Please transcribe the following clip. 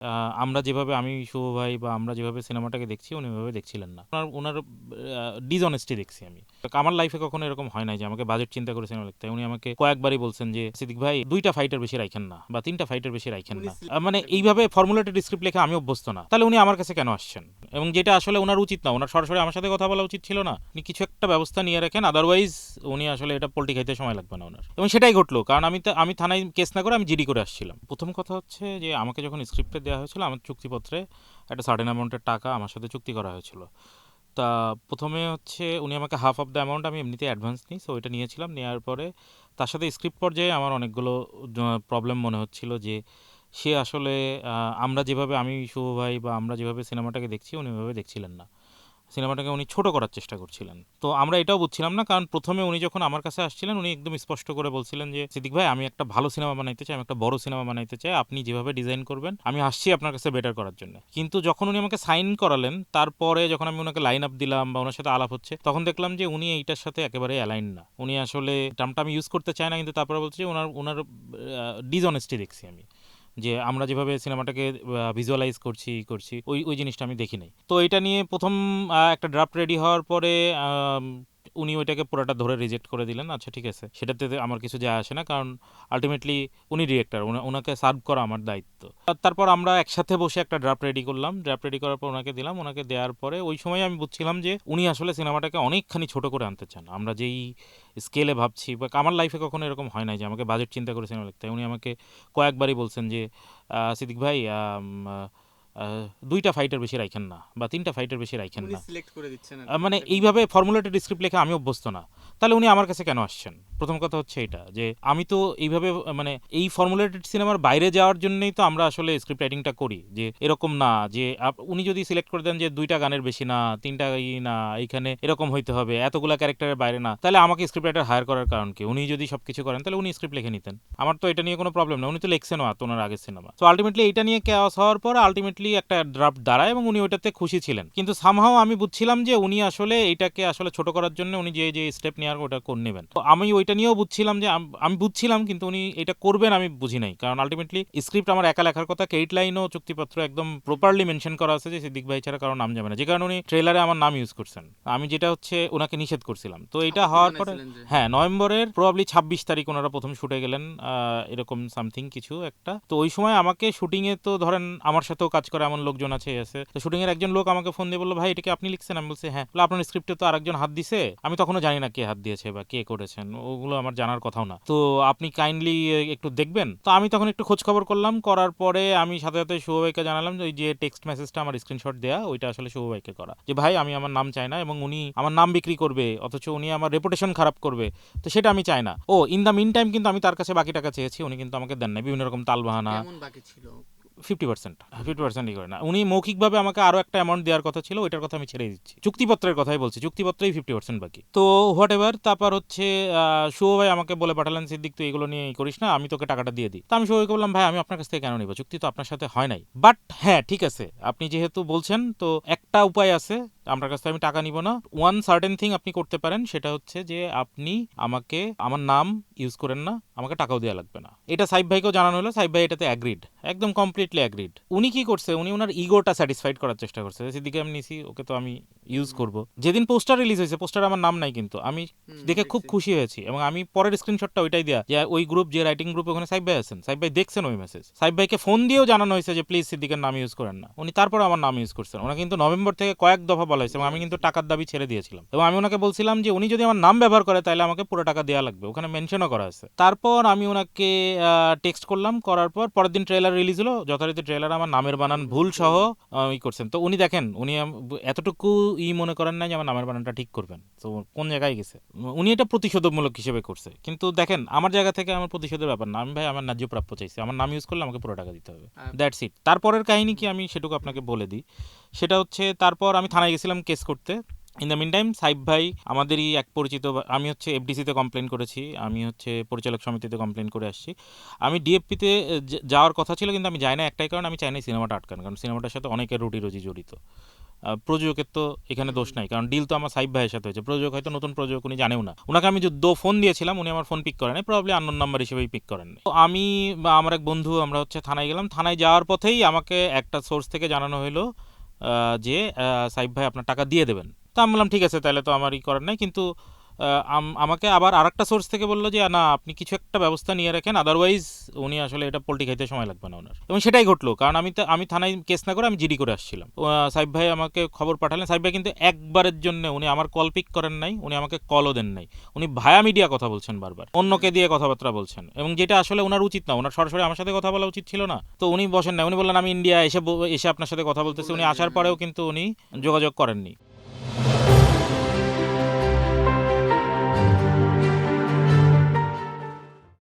আ আমরা যেভাবে আমি শুভ ভাই বা আমরা যেভাবে সিনেমাটাকে দেখছি উনি ওইভাবে দেখছিলেন না। উনার ডিসঅনেস্টি দেখছি আমি। আমার লাইফে কখনো এরকম হয় নাই যে আমাকে বাজেট চিন্তা করে সিনেমা দেখতে হয়। উনি আমাকে কয়েকবারই বলছেন যে, "সিদ্দিক ভাই ২ টা ফাইটের বেশি রাইখেন না বা ৩ টা ফাইটের বেশি রাইখেন উনি না।" মানে সিলেক্ট করে এইভাবে দিচ্ছেন আর কি। ফর্মুলেটেড স্ক্রিপ্ট লেখা আমি অভ্যস্ত না। তাহলে উনি আমার কাছে কেন আসছেন? এবং যেটা আসলে উনার উচিত না। উনার সরাসরি আমার সাথে কথা বলা উচিত ছিল না? উনি কিছু একটা ব্যবস্থা নিয়ে রাখেন। আদারওয়াইজ উনি আসলে এটা পল্টি খাইতে সময় লাগবে না উনার। এবং সেটাই ঘটলো। কারণ আমি থানায় কেস না করে আমি জিডি করে আসছিলাম। ১ম কথা হচ্ছে যে আমাকে যখন স্ক্রিপ্টটা দেওয়া হয়েছিল আমার চুক্তিপত্রে একটা সার্টেন অ্যামাউন্টের টাকা আমার সাথে চুক্তি করা হয়েছিল। তা ১ম এ হচ্ছে উনি আমাকে হাফ অফ দ্য অ্যামাউন্ট আমি এমনিতেই অ্যাডভান্স নিই। সো ওইটা নিয়েছিলাম। নেয়ার পরে তার সাথে স্ক্রিপ্ট পর্যায়ে আমার অনেকগুলো প্রবলেম মনে হচ্ছিল যে সে আসলে আমরা যেভাবে আমি শুভ ভাই বা আমরা যেভাবে সিনেমাটাকে দেখছি উনি ওইভাবে দেখছিলেন না। সিনেমাটাকে উনি ছোট করার চেষ্টা করছিলেন। তো আমরা এটাও বুঝছিলাম না কারণ ১ম এ উনি যখন আমার কাছে আসছিলেন উনি একদম স্পষ্ট করে বলছিলেন যে, "সিদ্দিক ভাই আমি একটা ভালো সিনেমা বানাইতে চাই, আমি একটা বড় সিনেমা বানাইতে চাই। আপনি যেভাবে ডিজাইন করবেন আমি আসছি আপনার কাছে বেটার করার জন্য।" কিন্তু যখন উনি আমাকে সাইন করালেন তারপরে যখন আমি উনাকে লাইন আপ দিলাম বা উনার সাথে আলাপ হচ্ছে তখন দেখলাম যে উনি এইটার সাথে একেবারে অ্যালাইন না। উনি আসলে টার্মটা আমি ইউজ করতে চাই না কিন্তু তারপরে বলছি যে উনার ডিসঅনেস্টি দেখছি আমি। যে আমরা যেভাবে সিনেমাটাকে ভিজুয়ালাইজ করছি ওই জিনিসটা আমি দেখি নাই। তো এটা নিয়ে ১ম একটা ড্রাফট রেডি হওয়ার পরে আম উনি ওইটাকে পুরাটা ধরে রিজেক্ট করে দিলেন। আচ্ছা ঠিক আছে। সেটাতে আমার কিছু যায় আসে না। কারণ আল্টিমেটলি উনি ডিরেক্টর। উনাকে সার্ভ করা আমার দায়িত্ব। তারপর আমরা একসাথে বসে একটা ড্রাফট রেডি করলাম। ড্রাফট রেডি করার পর উনাকে দিলাম। উনাকে দেওয়ার পরে ওই সময় আমি বুঝছিলাম যে উনি আসলে সিনেমাটাকে অনেকখানি ছোট করে আনতে চান। আমরা যেই স্কেলে ভাবছি বা আমার লাইফে কখনো এরকম হয় নাই যে আমাকে বাজেট চিন্তা করে সিনেমা দেখতে হয়। উনি আমাকে কয়েকবারই বলছেন যে, "সিদ্দিক ভাই ২ টা ফাইটের বেশি রাইখেন না বা ৩ টা ফাইটের বেশি রাইখেন উনি না।" সিলেক্ট করে দিচ্ছেন আর কি, মানে এরকম এইভাবে ভাবে। ফর্মুলেটেড স্ক্রিপ্ট লেখা আমি অভ্যস্ত না। তাহলে উনি আমার কাছে কেন আসছেন? ১ম কথা হচ্ছে এটা যে আমি তো এইভাবে মানে এই ফর্মুলেটেড সিনেমার বাইরে যাওয়ার জন্যই তো আমরা আসলে স্ক্রিপ্ট রাইটিংটা করি। যে এরকম না যে উনি যদি সিলেক্ট করে দেন যে ২ টা গানের বেশি না, ৩ টা না, এইখানে এরকম হইতে হবে, এতগুলা ক্যারেক্টারের বাইরে না। তাহলে আমাকে স্ক্রিপ্ট রাইটার হায়ার করার কারণ কি? উনি যদি সবকিছু করেন তাহলে উনি স্ক্রিপ্ট লিখে নিতেন। আমার তো এটা নিয়ে কোনো প্রবলেম না। উনি তো লিখছেনও উনার আগের সিনেমা। সো আল্টিমেটলি এইটা নিয়ে কেওয়াস হওয়ার পর আল্টিমেটলি একটা ড্রাফট দাঁড়ায় এবং উনি ওইটাতে খুশি ছিলেন। কিন্তু সামহাও আমি বুঝছিলাম যে উনি আসলে এইটাকে আসলে ছোট করার জন্য উনি যে স্টেপ নেওয়ার ওটা করে নেবেন। তো আমি ওইটা নিয়েও বুঝছিলাম যে আমি বুঝছিলাম কিন্তু উনি এটা করবেন আমি বুঝি নাই। কারণ আল্টিমেটলি স্ক্রিপ্ট আমার একা লেখার কথা। ক্রেডিট লাইনও চুক্তিপত্র একদম প্রপারলি মেনশন করা আছে যে সিদ্দিক ভাই ছাড়া কারো নাম যাবে না। যে কারণে উনি ট্রেলারে আমার নাম ইউজ করছেন। আমি যেটা হচ্ছে উনাকে নিষেধ করছিলাম। তো এটা আপত্তি হওয়ার পরে জানাইছিলেন যে, হ্যাঁ, হ্যাঁ। নভেম্বরের প্রবাবলি ২৬ তারিখ উনারা ১ম শুটে গেলেন। এরকম সামথিং কিছু একটা। তো ওই সময় আমাকে শুটিং এ তো ধরেন আমার সাথেও কাজ করে এমন লোকজন আছে। তো শুটিং এর একজন লোক আমাকে ফোন দিয়ে বলল, "ভাই এটা কি আপনি লিখছেন?" আমি বলছি, "হ্যাঁ।" বলল, "আপনার স্ক্রিপ্টে তো আরেকজন হাত দিছে।" আমি তখনও জানি না কে হাত দিয়েছে বা কে করেছেন। ওগুলো আমার জানার কথাও না। তো আপনি কাইন্ডলি একটু দেখবেন? তো আমি তখন একটু খোঁজ খবর করলাম। করার পরে আমি সাথে শুভ ভাইকে জানালাম যে ওই যে টেক্সট মেসেজটা আমার স্ক্রিনশট দেয়া ওইটা আসলে শুভ ভাইকে করা। যে ভাই আমি আমার নাম চাই না এবং উনি আমার নাম বিক্রি করবে অথচ উনি আমার রেপুটেশন খারাপ করবে। তো সেটা আমি চাই না। ইন দ্য মিন টাইম কিন্তু আমি তার কাছে বাকি টাকা চেয়েছি। উনি কিন্তু আমাকে দেন নাই। বিভিন্ন রকম টালবাহানা কেমন বাকি ছিল? 50% হুম। 50% করে না। উনি মৌখিকভাবে আমাকে আরো একটা অ্যামাউন্ট দেওয়ার কথা ছিল। ওইটার কথা আমি ছেড়ে দিচ্ছি। চুক্তিপত্রের কথাই বলছি। চুক্তিপত্রেই 50% বাকি। তো হোয়াট এভার তারপর হচ্ছে শুভ ভাই আমাকে বলে পাঠালেন, "সিদ্দিক তুই এগুলো নিয়ে করিস না। আমি তোকে টাকাটা দিয়ে দিই।" তো আমি শুভ ভাইকে বললাম, "ভাই আমি আপনার কাছ থেকে কেন নিব? চুক্তি তো আপনার সাথে হয় নাই। বাট হ্যাঁ, ঠিক আছে। আপনি যেহেতু বলছেন তো একটা উপায় আছে। আপনার কাছ থেকে আমি টাকা নিব না। ওয়ান সার্টেন থিং আপনি করতে পারেন সেটা হচ্ছে যে আপনি আমাকে আমার নাম ইউজ করেন না। আমাকে টাকাও দেওয়া লাগবে না।" এটা সাইফ ভাইকেও জানানো হলো। সাইফ ভাই এটাতে অ্যাগ্রিড। একদম কমপ্লিটলি অ্যাগ্রিড। উনি কি করছে? উনি উনার ইগোটা স্যাটিসফাইড করার চেষ্টা করছে। সিদ্দিকে আমি নিছি, ওকে তো আমি ইউজ হুম। করব। যেদিন পোস্টার রিলিজ হয়েছে, পোস্টারে আমার নাম নাই কিন্তু। আমি হুম, দেখে খুব দেখছি। খুশি হয়েছি এবং আমি পরের স্ক্রিনশটটা ওইটাই দেয়া যে ওই গ্রুপ যে রাইটিং গ্রুপে ওখানে সাইফ ভাই আছেন। সাইফ ভাই দেখছেন ওই মেসেজ। সাইফ ভাইকে ফোন দিয়েও জানানো হয়েছে যে প্লিজ সিদ্দিকের নাম ইউজ করেন না। উনি তারপর আমার নাম ইউজ করছেন। ওনা কিন্তু নভেম্বর থেকে কয়েক দফা বলা হয়েছে এবং আমি কিন্তু বলেছে। টাকার দাবি ছেড়ে দিয়েছিলাম। এবং আমি ওনাকে বলছিলাম যে উনি যদি আমার নাম ব্যবহার করে তাহলে আমাকে পুরো টাকা দেওয়া লাগবে। ওখানে মেনশনও করা আছে। তারপর আমি ওনাকে টেক্সট করলাম। করার পর পরের দিন ট্রেলার রিলিজ হলো। যথারীতি ট্রেলার আমার নামের বানান ভুল সহ ভুল। করছেন। তো উনি দেখেন উনি এতটুকু মনে করেন না যে আমার নামের বানানটা ঠিক করবেন। তো কোন জায়গায় গেছে? উনি এটা প্রতিশোধমূলক হিসেবে করছে। কিন্তু দেখেন আমার জায়গা থেকে আমার প্রতিশোধের ব্যাপার না। আমি ভাই আমার ন্যায্য প্রাপ্য চাইছি। আমার নাম ইউজ করলে আমাকে পুরো টাকা দিতে হবে। আর দ্যাটস ইট। তারপরের কাহিনী কি হুম, আমি সেটুকু হুম, আপনাকে বলে দিই। সেটা হচ্ছে তারপর আমি থানায় গেছিলাম কেস করতে। In the mean time Saif ভাই আমাদেরই এক পরিচিত আমি হচ্ছে এফডিসিতে কমপ্লেন করেছি। আমি হচ্ছে পরিচালক সমিতিতে কমপ্লেন করে আসছি। আমি ডিএফপিতে যাওয়ার কথা ছিল কিন্তু আমি যাই না একটাই কারণ আমি চাই না সিনেমাটা আটকান। কারণ সিনেমাটার সাথে অনেকের রুটি রুজি জড়িত। প্রযোজকের তো এখানে দোষ নাই, কারণ ডিল তো আমার সাইব ভাইয়ের সাথে হয়েছে। প্রযোজক হয়তো নতুন প্রযোজক, উনি জানেও না। ওনাকে আমি যে ফোন দিয়েছিলাম, উনি আমার ফোন পিক করেন নাই, প্রবাবলি আননোন নাম্বার হিসেবেই পিক করেন নাই। তো আমি বা আমার এক বন্ধু আমরা হচ্ছে থানায় গেলাম। থানায় যাওয়ার পথেই আমাকে একটা সোর্স থেকে জানানো হলো যে সাইব ভাই আপনার টাকা দিয়ে দেবেন। তা আমি বললাম ঠিক আছে, তাহলে তো আমারই করার নাই। কিন্তু আমাকে আবার আরেকটা সোর্স থেকে বললো যে না, আপনি কিছু একটা ব্যবস্থা নিয়ে রাখেন, আদারওয়াইজ উনি আসলে এটা পোল্টি খাইতে সময় লাগবে না ওনার। এবং সেটাই ঘটলো, কারণ আমি থানায় কেস না করে আমি জিডি করে আসছিলাম। সাইব ভাই আমাকে খবর পাঠালেন। সাইব ভাই কিন্তু একবারের জন্য উনি আমার কল পিক করেন নাই, উনি আমাকে কলও দেন নাই। উনি ভায়া মিডিয়া কথা বলছেন, বারবার অন্যকে দিয়ে কথাবার্তা বলছেন, এবং যেটা আসলে ওনার উচিত না। ওনার সরাসরি আমার সাথে কথা বলা উচিত ছিল না। তো উনি বসেন না, উনি বললেন আমি ইন্ডিয়া এসে আপনার সাথে কথা বলতেছি। উনি আসার পরেও কিন্তু উনি যোগাযোগ করেননি।